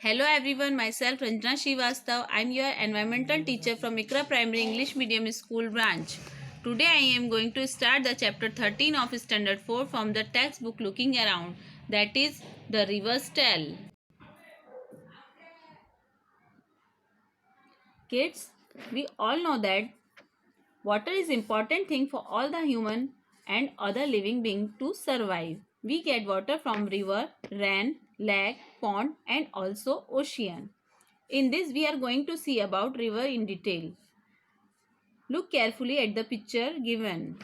Hello everyone, myself Ranjana Srivastav. I am your environmental teacher from Ikra Primary English Medium School branch. Today I am going to start the chapter 13 of Standard 4 from the textbook Looking Around, that is the River's Tale. Kids, we all know that water is important thing for all the human and other living beings to survive. We get water from river, rain, lake, pond and also ocean. In this we are going to see about river in detail. Look carefully at the picture given.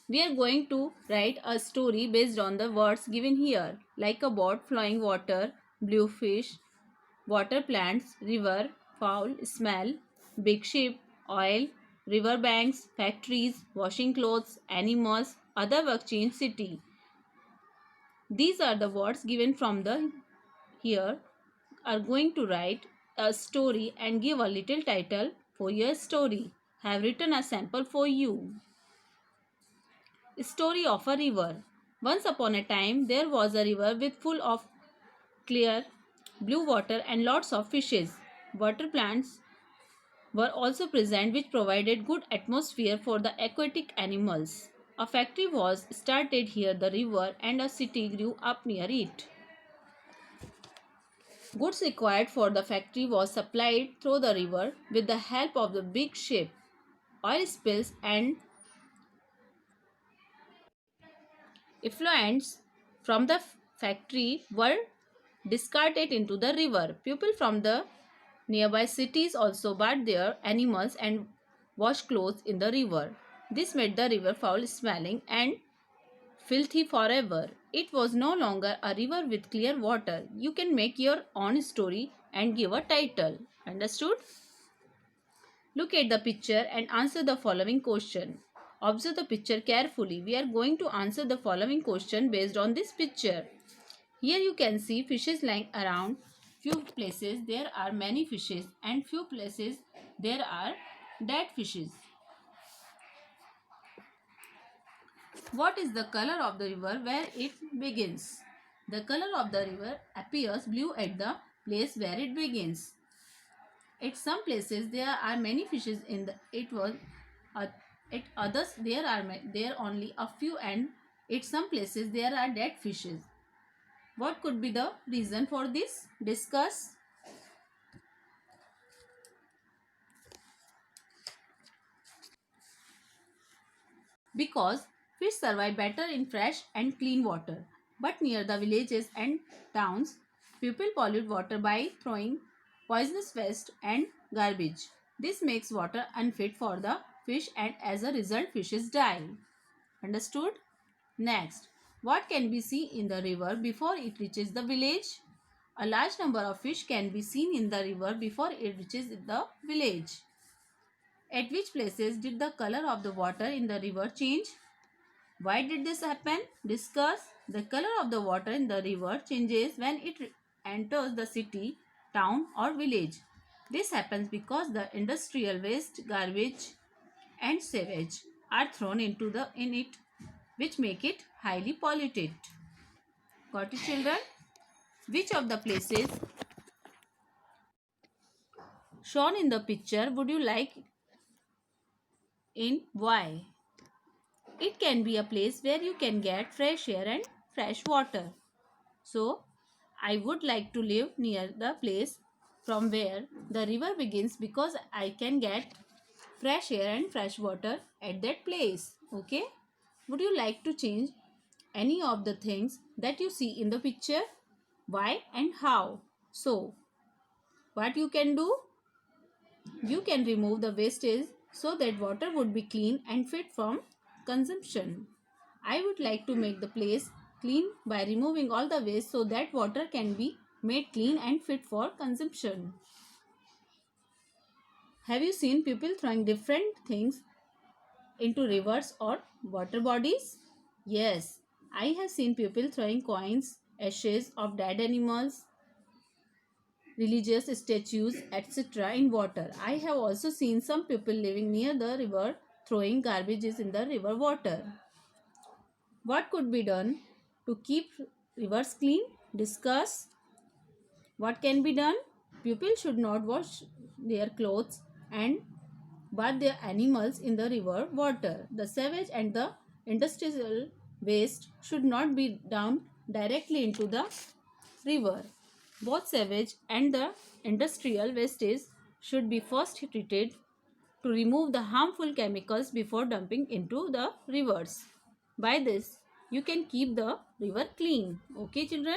We are going to write a story based on the words given here, like a boat, flowing water, blue fish, water plants, river, foul, smell, big ship, oil, river banks, factories, washing clothes, animals, other work in city. These are the words given from the here are going to write a story and give a little title for your story. Have written a sample for you. Story of a river. Once upon a time there was a river with full of clear blue water and lots of fishes. Water plants were also present which provided good atmosphere for the aquatic animals. A factory was started near the river and a city grew up near it. Goods required for the factory was supplied through the river with the help of the big ship. Oil spills and effluents from the factory were discarded into the river. People from the nearby cities also bathed their animals and washed clothes in the river. This made the river foul smelling and filthy forever. It was no longer a river with clear water. You can make your own story and give a title. Understood? Look at the picture and answer the following question. Observe the picture carefully. We are going to answer the following question based on this picture. Here you can see fishes lying around. Few places there are many fishes and few places there are dead fishes. What is the color of the river where it begins? The color of the river appears blue at the place where it begins. At some places there are many fishes in the at others there only a few, and at some places there are dead fishes. What could be the reason for this? Discuss. Because fish survive better in fresh and clean water, but near the villages and towns, people pollute water by throwing poisonous waste and garbage. This makes water unfit for the fish and as a result fishes die. Understood? Next, what can be seen in the river before it reaches the village? A large number of fish can be seen in the river before it reaches the village. At which places did the color of the water in the river change? Why did this happen? Discuss. The color of the water in the river changes when it enters the city, town or village. This happens because the industrial waste, garbage and sewage are thrown in it, which make it highly polluted. Got it, children? Which of the places shown in the picture would you like in why? It can be a place where you can get fresh air and fresh water. So, I would like to live near the place from where the river begins because I can get fresh air and fresh water at that place. Okay? Would you like to change any of the things that you see in the picture? Why and how? So, what you can do? You can remove the wastage so that water would be clean and fit for consumption. I would like to make the place clean by removing all the waste so that water can be made clean and fit for consumption. Have you seen people throwing different things into rivers or water bodies? Yes, I have seen people throwing coins, ashes of dead animals, religious statues, etc. in water. I have also seen some people living near the river throwing garbages in the river water. What could be done to keep rivers clean? Discuss. What can be done? Pupils should not wash their clothes and bath their animals in the river water. The sewage and the industrial waste should not be dumped directly into the river. Both sewage and the industrial wastage should be first treated to remove the harmful chemicals before dumping into the rivers. By this, you can keep the river clean. Okay, children?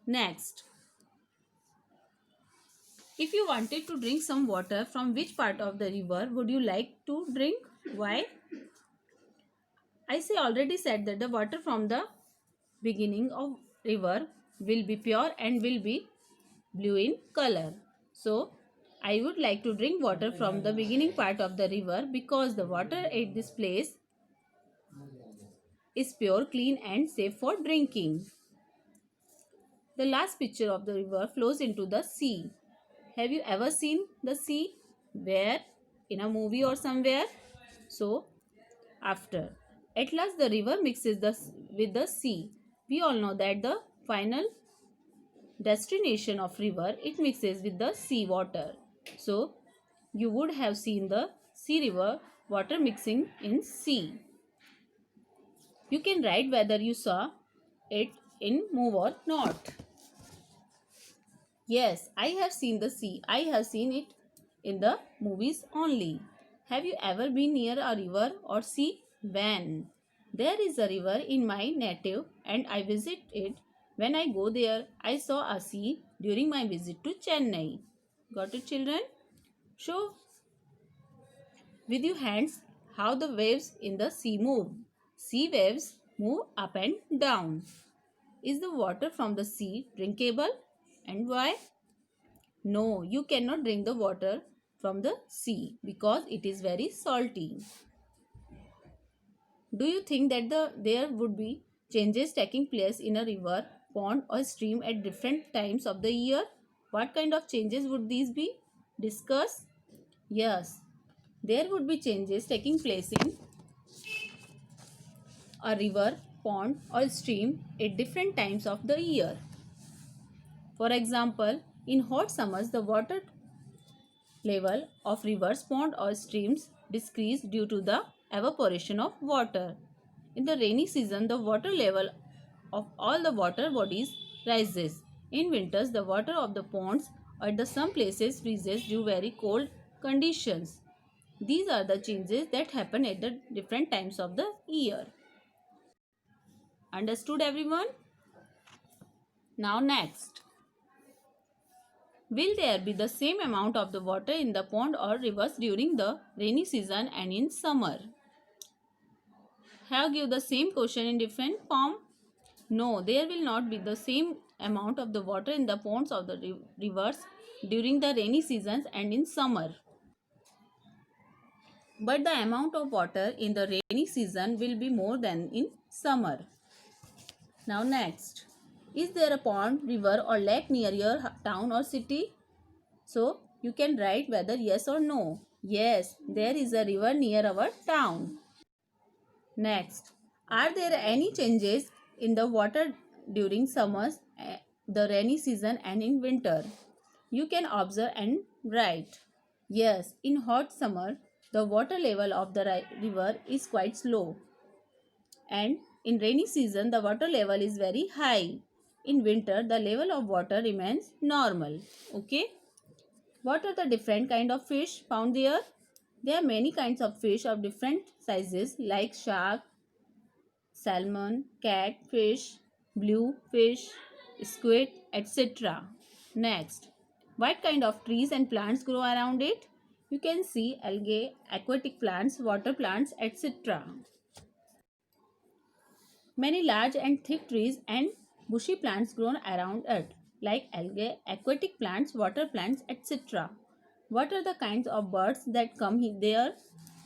Next, if you wanted to drink some water, from which part of the river would you like to drink? Why? I say already said that the water from the beginning of river will be pure and will be blue in color. So, I would like to drink water from the beginning part of the river because the water at this place is pure, clean and safe for drinking. The last picture of the river flows into the sea. Have you ever seen the sea? Where? In a movie or somewhere? So, after. At last the river mixes with the sea. We all know that the final destination of river, it mixes with the sea water. So, you would have seen the sea river water mixing in sea. You can write whether you saw it in move or not. Yes, I have seen the sea. I have seen it in the movies only. Have you ever been near a river or sea? When? There is a river in my native and I visit it. When I go there, I saw a sea during my visit to Chennai. Got it, children? Show with your hands how the waves in the sea move. Sea waves move up and down. Is the water from the sea drinkable? And why? No, you cannot drink the water from the sea because it is very salty. Do you think that there would be changes taking place in a river, pond or stream at different times of the year? What kind of changes would these be? Discuss. Yes, there would be changes taking place in a river, pond or stream at different times of the year. For example, in hot summers, the water level of rivers, ponds or streams decrease due to the evaporation of water. In the rainy season, the water level of all the water bodies rises. In winters, the water of the ponds or at some places freezes due to very cold conditions. These are the changes that happen at the different times of the year. Understood, everyone? Now next. Will there be the same amount of the water in the pond or rivers during the rainy season and in summer? Have give the same question in different form? No, there will not be the same amount of the water in the ponds or the rivers during the rainy seasons and in summer. But the amount of water in the rainy season will be more than in summer. Now next. Is there a pond, river or lake near your town or city? So, you can write whether yes or no. Yes, there is a river near our town. Next, are there any changes in the water during summers, the rainy season and in winter? You can observe and write. Yes, in hot summer, the water level of the river is quite low. And in rainy season, the water level is very high. In winter, the level of water remains normal. Okay. What are the different kind of fish found there? There are many kinds of fish of different sizes like shark, salmon, catfish, blue fish, squid, etc. Next, what kind of trees and plants grow around it? You can see algae, aquatic plants, water plants, etc. Many large and thick trees and bushy plants grow around it, like algae, aquatic plants, water plants, etc. What are the kinds of birds that come there?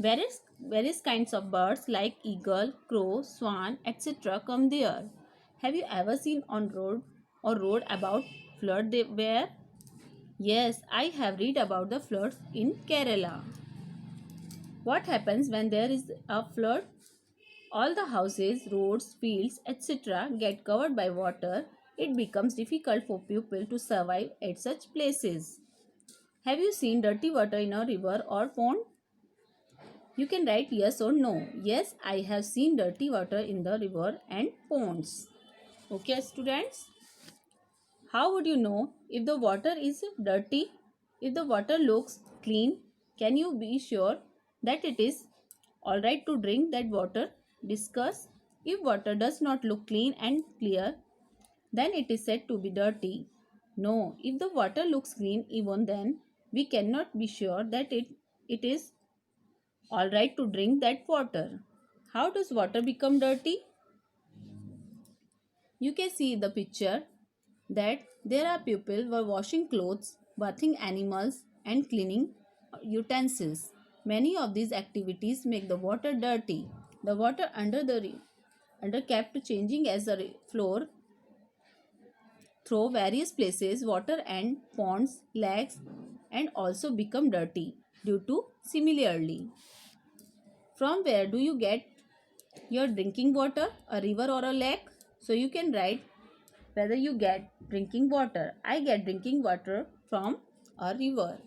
Various kinds of birds like eagle, crow, swan, etc. come there. Have you ever seen on road or road about flood there? Yes, I have read about the floods in Kerala. What happens when there is a flood? All the houses, roads, fields, etc. get covered by water it becomes difficult for people to survive at such places. Have you seen dirty water in a river or pond? You can write yes or no. Yes, I have seen dirty water in the river and ponds. Okay, students? How would you know if the water is dirty? If the water looks clean, can you be sure that it is alright to drink that water? Discuss. If water does not look clean and clear, then it is said to be dirty. No, if the water looks clean even then, we cannot be sure that it is alright to drink that water. How does water become dirty? You can see in the picture that there are people were washing clothes, bathing animals and cleaning utensils. Many of these activities make the water dirty. The water under kept changing as the floor through various places, water and ponds, lakes and also become dirty due to similarly. From where do you get your drinking water? A river or a lake? So you can write whether you get drinking water. I get drinking water from a river.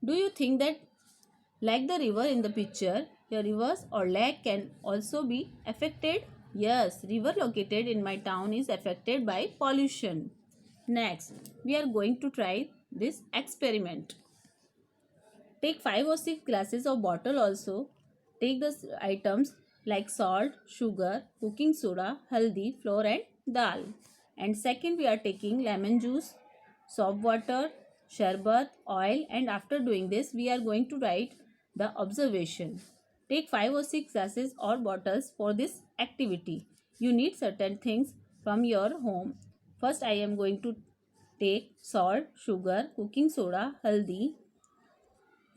Do you think that like the river in the picture, your rivers or lake can also be affected? Yes, river located in my town is affected by pollution. Next, we are going to try this experiment. Take 5 or 6 glasses of bottle also. Take the items like salt, sugar, cooking soda, haldi, flour and dal. And second we are taking lemon juice, soap water, sharbat, oil, and after doing this we are going to write the observation. Take 5 or 6 glasses or bottles for this activity. You need certain things from your home. First I am going to take salt, sugar, cooking soda, haldi,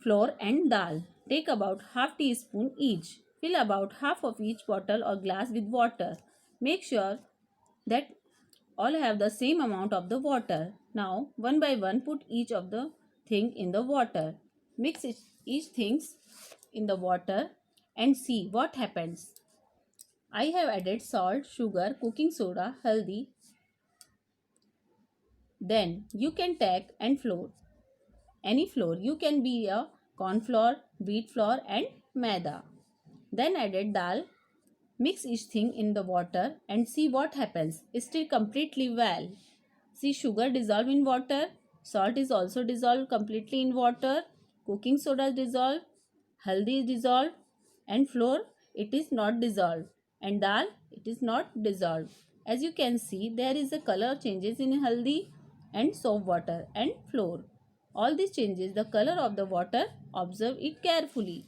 flour and dal. Take about half teaspoon each. Fill about half of each bottle or glass with water. Make sure that all have the same amount of the water. Now one by one put each of the thing in the water. Mix each things in the water and see what happens. I have added salt, sugar, cooking soda, haldi. Then you can take and flour. Any flour. You can be a corn flour, wheat flour and maida. Then added dal. Mix each thing in the water and see what happens. Stir completely well. See sugar dissolve in water. Salt is also dissolved completely in water. Cooking soda is dissolved. Haldi is dissolved. And flour, it is not dissolved. And dal, it is not dissolved. As you can see, there is a color changes in haldi and soap water and flour. All these changes the color of the water. Observe it carefully.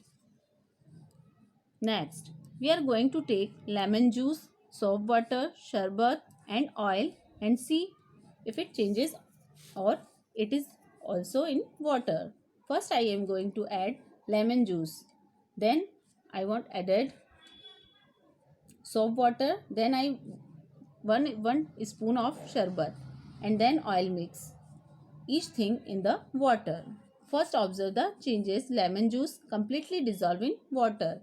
Next, we are going to take lemon juice, soap water, sharbat and oil and see if it changes or it is also in water. First I am going to add lemon juice. Then I want added soap water. Then I one spoon of sharbat and then oil mix each thing in the water. First observe the changes. Lemon juice completely dissolve in water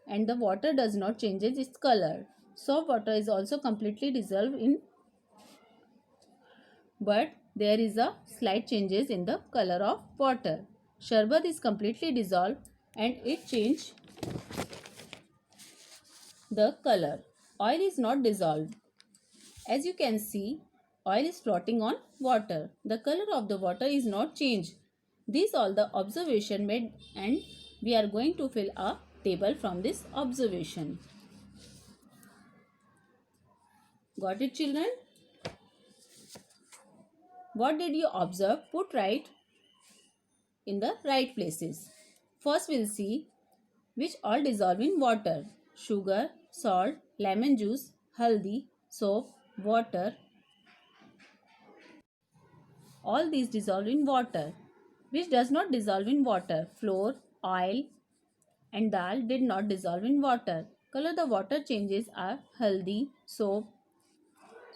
and the water does not change its color. Soap water is also completely dissolved in but there is a slight changes in the color of water. Sharbat is completely dissolved and it change the color. Oil is not dissolved. As you can see, oil is floating on water. The color of the water is not changed. These all the observation made and we are going to fill a table from this observation. Got it, children? What did you observe? Put right in the right places. First we'll see which all dissolve in water. Sugar, salt, lemon juice, haldi, soap, water. All these dissolve in water. Which does not dissolve in water? Flour, oil and dal did not dissolve in water. Color the water changes are haldi, soap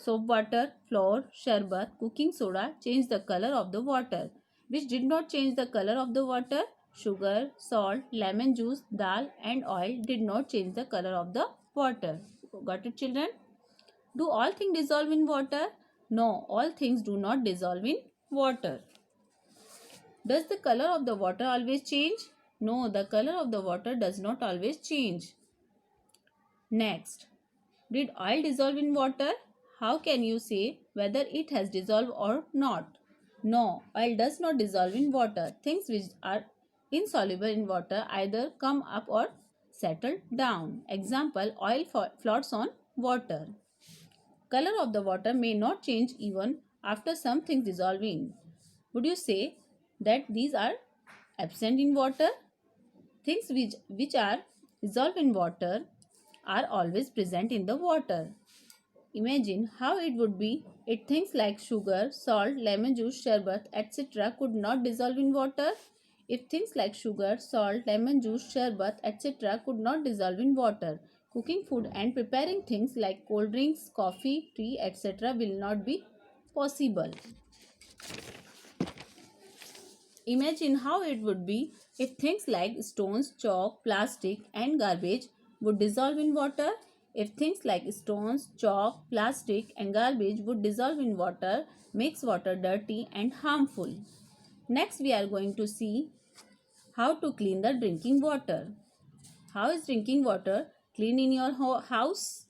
water, flour, sharbat, cooking soda change the color of the water. Which did not change the color of the water? Sugar, salt, lemon juice, dal and oil did not change the color of the water. Got it, children? Do all things dissolve in water? No, all things do not dissolve in water. Does the color of the water always change? No, the color of the water does not always change. Next, did oil dissolve in water? How can you say whether it has dissolved or not? No, oil does not dissolve in water. Things which are insoluble in water either come up or settle down. Example, oil floats on water. Color of the water may not change even after some things dissolve in. Would you say that these are absent in water? Things which are dissolved in water are always present in the water. Imagine how it would be if things like sugar, salt, lemon juice, sherbet, etc. could not dissolve in water. If things like sugar, salt, lemon juice, sherbet, etc. could not dissolve in water, cooking food and preparing things like cold drinks, coffee, tea, etc. will not be possible. Imagine how it would be if things like stones, chalk, plastic and garbage would dissolve in water. If things like stones, chalk, plastic and garbage would dissolve in water, makes water dirty and harmful. Next we are going to see how to clean the drinking water. How is drinking water clean in your house?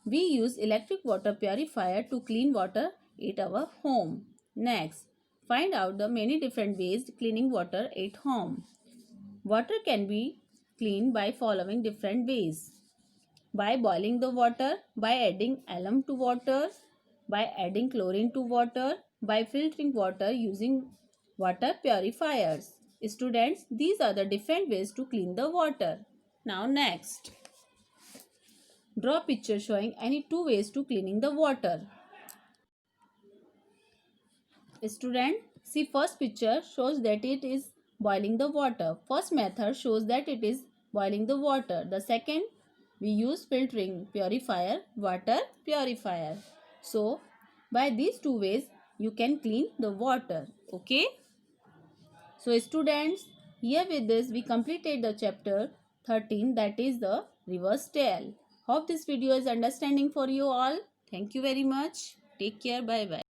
We use electric water purifier to clean water at our home. Next, find out the many different ways cleaning water at home. Water can be cleaned by following different ways. By boiling the water, by adding alum to water, by adding chlorine to water, by filtering water using water purifiers. Students, these are the different ways to clean the water. Now next. Draw a picture showing any two ways to cleaning the water. Student, see first picture shows that it is boiling the water. First method shows that it is boiling the water. The second, we use filtering purifier, water purifier. So, by these two ways, you can clean the water. Okay. So, students, here with this we completed the chapter 13, that is the reverse tail. Hope this video is understanding for you all. Thank you very much. Take care. Bye bye.